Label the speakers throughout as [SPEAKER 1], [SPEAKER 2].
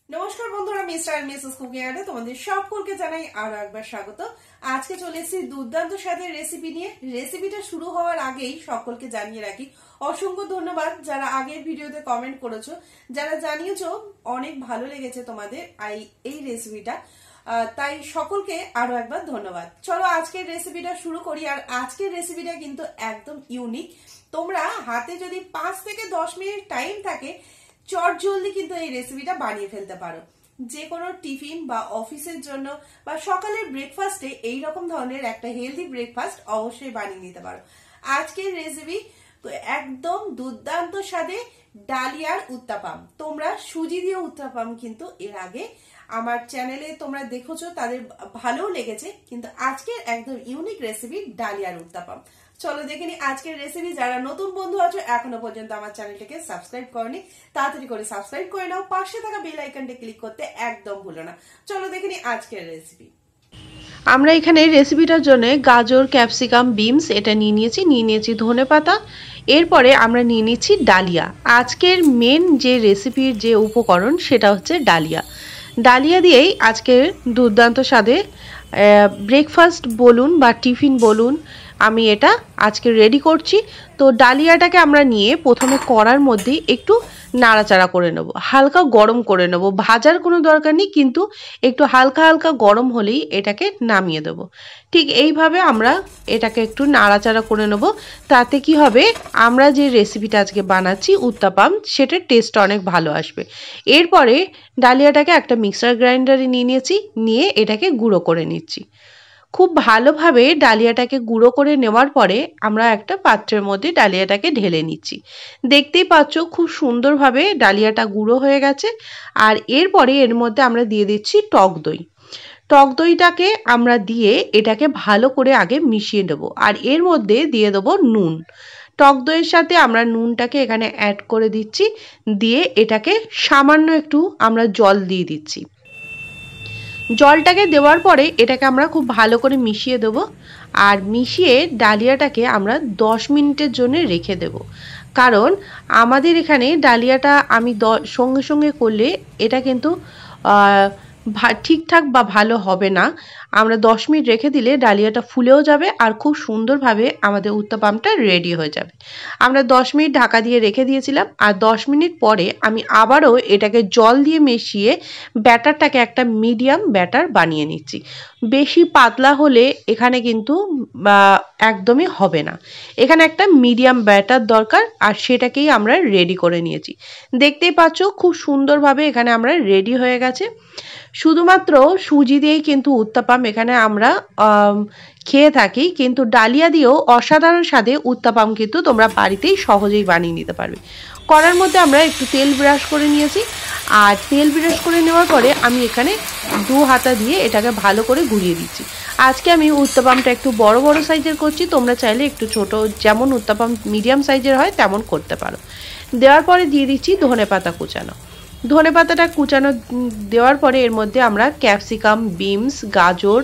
[SPEAKER 1] নমস্কার বন্ধুরা, mister and Mrs cooking আড্ডা তোমাদের সকলকে জানাই আরো একবার স্বাগত। আজকে চলে এসেছি দুর্দান্ত স্বাদের রেসিপি নিয়ে। রেসিপিটা শুরু হওয়ার আগেই সকলকে জানিয়ে রাখি অসংখ্য ধন্যবাদ যারা আগের ভিডিওতে কমেন্ট করেছো, যারা জানিয়েছো অনেক ভালো লেগেছে তোমাদের এই রেসিপিটা, তাই সকলকে আরো একবার ধন্যবাদ। চলো আজকের রেসিপিটা শুরু করি। আর আজকের রেসিপিটা কিন্তু একদম ইউনিক। তোমরা হাতে যদি 5 থেকে 10 মিনিট টাইম থাকে চট জলদি কিন্তু এই রেসিপিটা বানিয়ে ফেলতে পারো। যে কোনো টিফিন বা অফিসের জন্য বা সকালের ব্রেকফাস্টে এইরকম ধরনের একটা হেলদি ব্রেকফাস্ট অবশ্যই বানিয়ে নিতে পারো। আজকের রেসিপি একদম দুর্দান্ত স্বাদে ডালিয়ার উত্তাপাম। তোমরা সুজি দিয়ে উত্তাপাম কিন্তু এর আগে আমার চ্যানেলে তোমরা দেখেছো, তাদের ভালো লেগেছে, কিন্তু আজকের একদম ইউনিক রেসিপি ডালিয়ার উত্তাপাম। চলো দেখে নি আজকের রেসিপি। যারা নতুন বন্ধু আছো এখনো পর্যন্ত আমার চ্যানেলটাকে সাবস্ক্রাইব করনি, তাড়াতাড়ি করে সাবস্ক্রাইব করে নাও, পাশে থাকা বেল আইকনটা ক্লিক করতে একদম ভুলো না। চলো দেখে নি আজকের রেসিপি।
[SPEAKER 2] আমরা এখানে রেসিপিটার জন্য গাজর, ক্যাপসিকাম, বিনস এটা নিয়ে নিয়েছি ধনেপাতা, এরপরে আমরা নিয়ে নিচ্ছি ডালিয়া। আজকের মেন যে রেসিপির যে উপকরণ সেটা হচ্ছে ডালিয়া। ডালিয়া দিয়েই আজকের দুর্দান্ত স্বাদে ব্রেকফাস্ট বলুন বা টিফিন বলুন আমি এটা আজকে রেডি করছি। তো ডালিয়াটাকে আমরা নিয়ে প্রথমে কড়ার মধ্যে একটু নাড়াচাড়া করে নেব, হালকা গরম করে নেব। ভাজার কোনো দরকার নেই, কিন্তু একটু হালকা হালকা গরম হলেই এটাকে নামিয়ে দেব। ঠিক এইভাবে আমরা এটাকে একটু নাড়াচাড়া করে নেব। তাতে কি হবে, আমরা যে রেসিপিটা আজকে বানাচ্ছি উত্তাপাম, সেটার টেস্ট অনেক ভালো আসবে। এরপরে ডালিয়াটাকে একটা মিক্সার গ্রাইন্ডারে নিয়ে এটাকে গুঁড়ো করে নিচ্ছি। খুব ভালোভাবে ডালিয়াটাকে গুঁড়ো করে নেওয়ার পরে আমরা একটা পাত্রের মধ্যে ডালিয়াটাকে ঢেলে নিচ্ছি। দেখতেই পাচ্ছ খুব সুন্দরভাবে ডালিয়াটা গুঁড়ো হয়ে গেছে। আর এরপরে এর মধ্যে আমরা দিয়ে দিচ্ছি টক দই। টক দইটাকে আমরা দিয়ে এটাকে ভালো করে আগে মিশিয়ে দেবো। আর এর মধ্যে দিয়ে দেবো নুন। টক দইয়ের সাথে আমরা নুনটাকে এখানে অ্যাড করে দিচ্ছি, দিয়ে এটাকে সামান্য একটু আমরা জল দিয়ে দিচ্ছি। জলটাকে দেওয়ার পরে এটাকে আমরা খুব ভালো করে মিশিয়ে দেব। আর মিশিয়ে ডালিয়াটাকে আমরা 10 মিনিটের জন্য রেখে দেব। কারণ আমাদের এখানে ডালিয়াটা আমি সঙ্গে সঙ্গে করলে এটা কিন্তু ঠিকঠাক বা ভালো হবে না। আমরা 10 মিনিট রেখে দিলে ডালিয়াটা ফুলেও যাবে আর খুব সুন্দরভাবে আমাদের উত্তাপামটা রেডি হয়ে যাবে। আমরা 10 মিনিট ঢাকা দিয়ে রেখে দিয়েছিলাম। আর 10 মিনিট পরে আমি আবারও এটাকে জল দিয়ে মিশিয়ে ব্যাটারটাকে একটা মিডিয়াম ব্যাটার বানিয়ে নিচ্ছি। বেশি পাতলা হলে এখানে কিন্তু একদমই হবে না। এখানে একটা মিডিয়াম ব্যাটার দরকার, আর সেটাকেই আমরা রেডি করে নিয়েছি। দেখতেই পাচ্ছ খুব সুন্দরভাবে এখানে আমরা রেডি হয়ে গেছে। শুধুমাত্র সুজি দিয়েই কিন্তু উত্তাপাম এখানে আমরা খেয়ে থাকি, কিন্তু ডালিয়া দিয়েও অসাধারণ স্বাদে উত্তাপাম কিন্তু তোমরা বাড়িতেই সহজেই বানিয়ে নিতে পারবে। কড়ার মধ্যে আমরা একটু তেল ব্রাশ করে নিয়েছি। আর তেল ব্রাশ করে নেওয়ার পরে আমি এখানে 2 হাতা দিয়ে এটাকে ভালো করে ঘুরিয়ে দিচ্ছি। আজকে আমি উত্তাপামটা একটু বড় বড় সাইজের করছি, তোমরা চাইলে একটু ছোট, যেমন উত্তাপাম মিডিয়াম সাইজের হয় তেমন করতে পারো। দেওয়ার পরে দিয়ে দিচ্ছি ধনেপাতা কুচানো। ধনেপাতাটা কুচানো দেওয়ার পরে এর মধ্যে আমরা ক্যাপসিকাম, বিনস, গাজর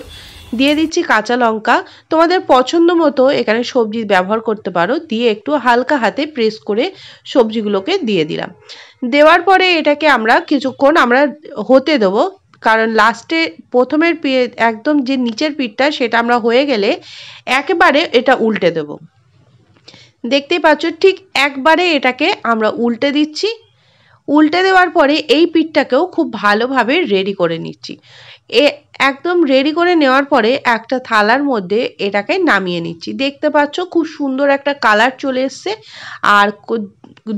[SPEAKER 2] দিয়ে দিচ্ছি, কাঁচা লঙ্কা। তোমাদের পছন্দ মতো এখানে সবজি ব্যবহার করতে পারো। দিয়ে একটু হালকা হাতে প্রেস করে সবজিগুলোকে দিয়ে দিলাম। দেওয়ার পরে এটাকে আমরা কিছুক্ষণ আমরা হতে দেবো। কারণ লাস্টে প্রথমের একদম যে নিচের পিঠটা সেটা আমরা হয়ে গেলে একেবারে এটা উল্টে দেব। দেখতেই পাচ্ছ ঠিক একবারে এটাকে আমরা উল্টে দিচ্ছি। উল্টে দেওয়ার পরে এই পিঠটাকেও খুব ভালোভাবে রেডি করে নিচ্ছি। একদম রেডি করে নেওয়ার পরে একটা থালার মধ্যে এটাকে নামিয়ে নিচ্ছি। দেখতে পাচ্ছ খুব সুন্দর একটা কালার চলে এসছে, আর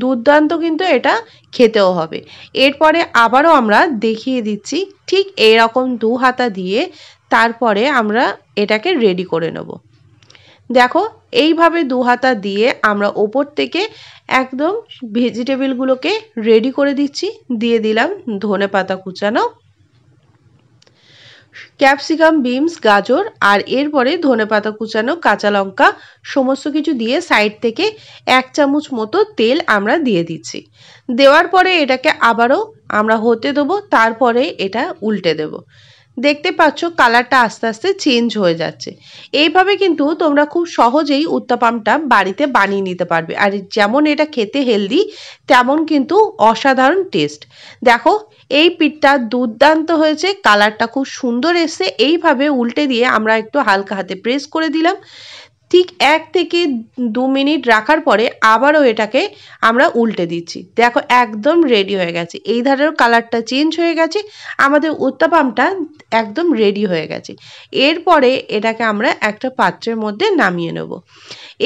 [SPEAKER 2] দুর্দান্ত কিন্তু এটা খেতেও হবে। এরপরে আবারও আমরা দেখিয়ে দিচ্ছি ঠিক এরকম 2 হাতা দিয়ে তারপরে আমরা এটাকে রেডি করে নেব। দেখো এইভাবে 2 হাতা দিয়ে আমরা ওপর থেকে একদম ভেজিটেবলগুলোকে রেডি করে দিচ্ছি। দিয়ে দিলাম ধনেপাতা কুচানো, ক্যাপসিকাম, বিনস, গাজর, আর এরপরে ধনেপাতা কুচানো, কাঁচা লঙ্কা সমস্ত কিছু দিয়ে সাইড থেকে 1 চামচ মতো তেল আমরা দিয়ে দিচ্ছি। দেওয়ার পরে এটাকে আবারও আমরা হতে দেবো, তারপরে এটা উল্টে দেব। দেখতে পাচ্ছ কালারটা আস্তে আস্তে চেঞ্জ হয়ে যাচ্ছে। এইভাবে কিন্তু তোমরা খুব সহজেই উত্তাপামটা বাড়িতে বানিয়ে নিতে পারবে। আর যেমন এটা খেতে হেলদি, তেমন কিন্তু অসাধারণ টেস্ট। দেখো এই পিঠটা দুর্দান্ত হয়েছে, কালারটা খুব সুন্দর এসছে। এইভাবে উল্টে দিয়ে আমরা একটু হালকা হাতে প্রেস করে দিলাম। ঠিক 1 থেকে 2 মিনিট রাখার পরে আবারও এটাকে আমরা উল্টে দিচ্ছি। দেখো একদম রেডি হয়ে গেছে। এই ধারেও কালারটা চেঞ্জ হয়ে গেছে, আমাদের উত্তাপামটা একদম রেডি হয়ে গেছে। এরপরে এটাকে আমরা একটা পাত্রের মধ্যে নামিয়ে নেব।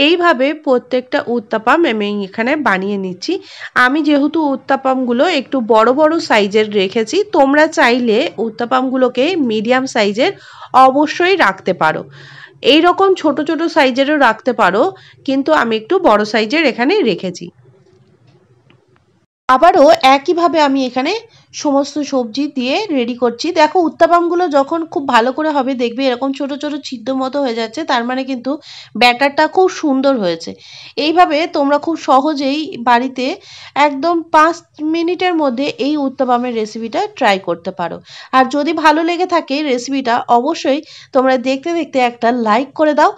[SPEAKER 2] এইভাবে প্রত্যেকটা উত্তাপাম আমি এখানে বানিয়ে নিচ্ছি। আমি যেহেতু উত্তাপামগুলো একটু বড় বড় সাইজের রেখেছি, তোমরা চাইলে উত্তাপামগুলোকে মিডিয়াম সাইজের অবশ্যই রাখতে পারো। এই রকম ছোট ছোট সাইজেরও রাখতে পারো, কিন্তু আমি একটু বড় সাইজের এখানে রেখেছি। আবারও একইভাবে আমি এখানে সমস্ত সবজি দিয়ে রেডি করছি। দেখো উত্তাপামগুলো যখন খুব ভালো করে হবে দেখবে এরকম ছোট ছোট ছিদ্র মতো হয়ে যাচ্ছে, তার মানে কিন্তু ব্যাটারটা খুব সুন্দর হয়েছে। এইভাবে তোমরা খুব সহজেই বাড়িতে একদম 5 মিনিটের মধ্যে এই উত্তাপামের রেসিপিটা ট্রাই করতে পারো। আর যদি ভালো লেগে থাকে রেসিপিটা, অবশ্যই তোমরা দেখতে দেখতে একটা লাইক করে দাও।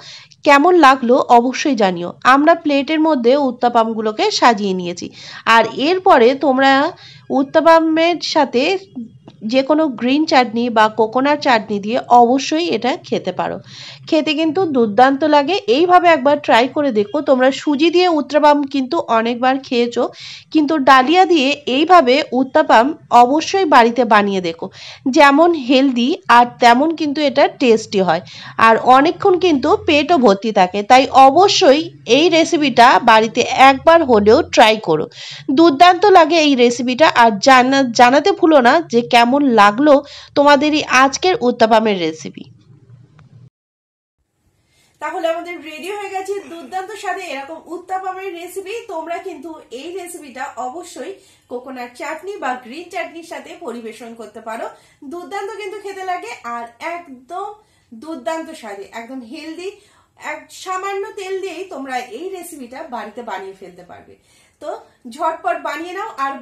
[SPEAKER 2] কেমন লাগলো অবশ্যই জানিও। আমরা প্লেটের মধ্যে উত্তাপামগুলোকে সাজিয়ে নিয়েছি। আর এরপরে তোমরা উত্তাপামের সাথে যে কোনো গ্রিন চাটনি বা কোকোনাট চাটনি দিয়ে অবশ্যই এটা খেতে পারো। খেতে কিন্তু দুর্দান্ত লাগে। এইভাবে একবার ট্রাই করে দেখো। তোমরা সুজি দিয়ে উত্তাপাম কিন্তু অনেকবার খেয়েছো, কিন্তু ডালিয়া দিয়ে এইভাবে উত্তাপাম অবশ্যই বাড়িতে বানিয়ে দেখো। যেমন হেলদি আর তেমন কিন্তু এটা টেস্টি হয়, আর অনেকক্ষণ কিন্তু পেটও ভর্তি থাকে। তাই অবশ্যই এই রেসিপিটা বাড়িতে একবার হলেও ট্রাই করো। দুর্দান্ত লাগে এই রেসিপিটা। আর জানাতে ভুলো না যে কেমন লাগলো তোমাদের এই আজকের উত্তাপামের রেসিপি।
[SPEAKER 1] তাহলে আমাদের রেডি হয়ে গেছে দুর্দান্ত স্বাদে এরকম উত্তাপামের রেসিপি। তোমরা কিন্তু এই রেসিপিটা অবশ্যই কোকোনাট চাটনি বা গ্রিন চাটনির সাথে পরিবেশন করতে পারো। দুর্দান্ত কিন্তু খেতে লাগে, আর একদম দুর্দান্ত স্বাদে, একদম হেলদি। এক সামান্য তেল দিয়েই তোমরা এই রেসিপিটা বাড়িতে বানিয়ে ফেলতে পারবে। তো ঝটপট বানিয়ে নাও, আর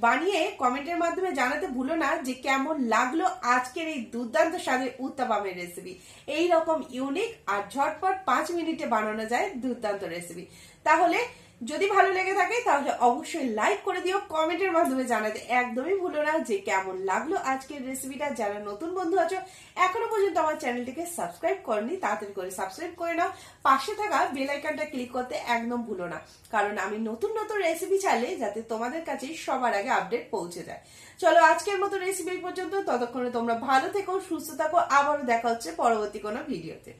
[SPEAKER 1] বানিয়ে কমেন্টের মাধ্যমে জানাতে ভুলো না যে কেমন লাগলো আজকের এই দুর্দান্ত স্বাদের উত্তাপামের রেসিপি। এই রকম ইউনিক আর ঝটপট 5 মিনিটে বানানো যায় দুর্দান্ত রেসিপি। তাহলে যদি ভালো লেগে থাকে তাহলে অবশ্যই লাইক করে দিও, কমেন্টের মাধ্যমে জানাতে একদমই ভুলো না যে কেমন লাগলো আজকের রেসিপিটা। যারা নতুন বন্ধু আছো এখনো পর্যন্ত আমার চ্যানেলটিকে সাবস্ক্রাইব করনি, তাড়াতাড়ি করে সাবস্ক্রাইব করে নাও। পাশে থাকা বেল আইকনটা ক্লিক করতে একদম ভুলো না, কারণ আমি নতুন নতুন রেসিপি চাইলে যাতে তোমাদের কাছে সবার আগে আপডেট পৌঁছে যায়। চলো আজকের মতো রেসিপি পর্যন্ত, ততক্ষণে তোমরা ভালো থেকো, সুস্থ থাকো। আবারও দেখা হচ্ছে পরবর্তী কোনো ভিডিওতে।